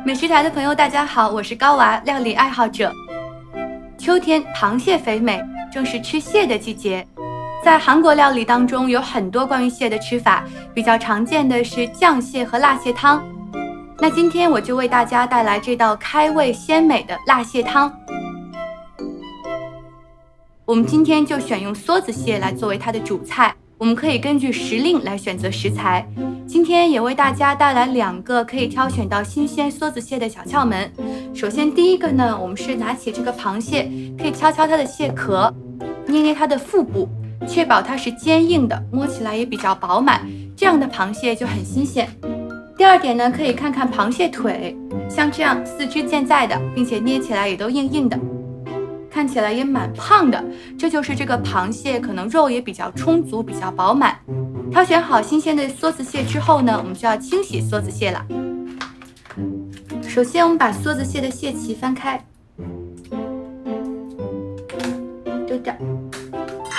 美食台的朋友，大家好，我是高娃，料理爱好者。秋天螃蟹肥美，正是吃蟹的季节。在韩国料理当中，有很多关于蟹的吃法，比较常见的是酱蟹和辣蟹汤。那今天我就为大家带来这道开胃鲜美的辣蟹汤。我们今天就选用梭子蟹来作为它的主菜，我们可以根据时令来选择食材。今天也为大家带来2个可以挑选到新鲜梭子蟹的小窍门。首先第一个呢，我们是拿起这个螃蟹，可以敲敲它的蟹壳，捏捏它的腹部，确保它是坚硬的，摸起来也比较饱满，这样的螃蟹就很新鲜。第二点呢，可以看看螃蟹腿，像这样4肢健在的，并且捏起来也都硬硬的，看起来也蛮胖的，这就是这个螃蟹可能肉也比较充足，比较饱满。挑选好新鲜的梭子蟹之后呢，我们就要清洗梭子蟹了。首先我们把梭子蟹的蟹鳍翻开，丢掉，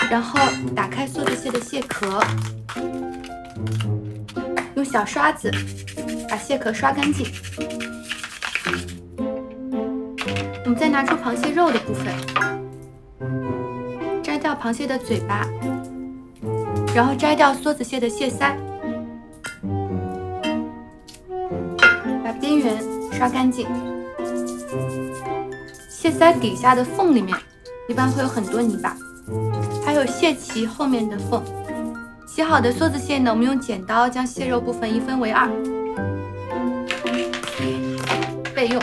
然后打开梭子蟹的蟹壳，用小刷子把蟹壳刷干净。我们再拿出螃蟹肉的部分，摘掉螃蟹的嘴巴，然后摘掉梭子蟹的蟹腮，把边缘刷干净。蟹腮底下的缝里面一般会有很多泥巴，还有蟹鳍后面的缝。洗好的梭子蟹呢，我们用剪刀将蟹肉部分1分为2，备用。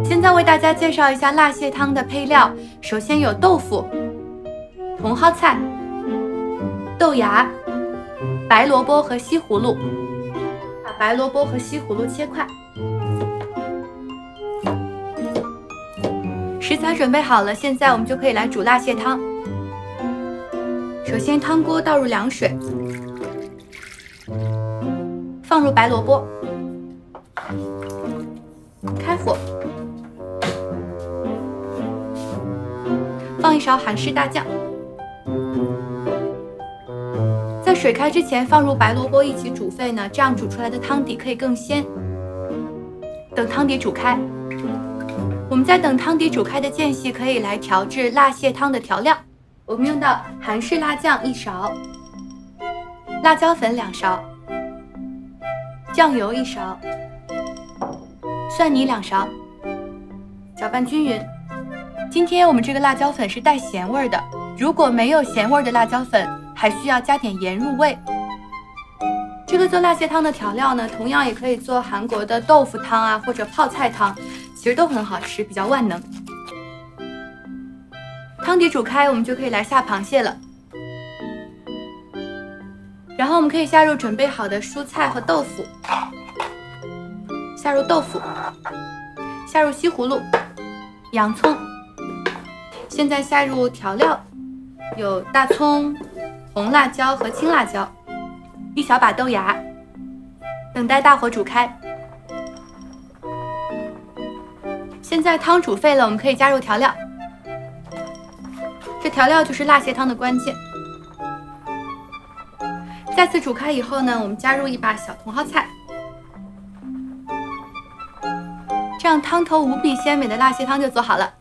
现在为大家介绍一下辣蟹汤的配料。首先有豆腐、茼蒿菜、豆芽、白萝卜和西葫芦。把白萝卜和西葫芦切块。食材准备好了，现在我们就可以来煮辣蟹汤。首先汤锅倒入凉水，放入白萝卜，开火，放1勺韩式大酱。在水开之前放入白萝卜一起煮沸呢，这样煮出来的汤底可以更鲜。等汤底煮开，我们在等汤底煮开的间隙，可以来调制辣蟹汤的调料。我们用到韩式辣酱1勺，辣椒粉2勺，酱油1勺，蒜泥2勺，搅拌均匀。今天我们这个辣椒粉是带咸味的，如果没有咸味的辣椒粉，还需要加点盐入味。这个做辣蟹汤的调料呢，同样也可以做韩国的豆腐汤啊，或者泡菜汤，其实都很好吃，比较万能。汤底煮开，我们就可以来下螃蟹了。然后我们可以下入准备好的蔬菜和豆腐，下入豆腐，下入西葫芦、洋葱。现在下入调料，有大葱、红辣椒和青辣椒，1小把豆芽，等待大火煮开。现在汤煮沸了，我们可以加入调料。这调料就是辣蟹汤的关键。再次煮开以后呢，我们加入1把小茼蒿菜，这样汤头无比鲜美的辣蟹汤就做好了。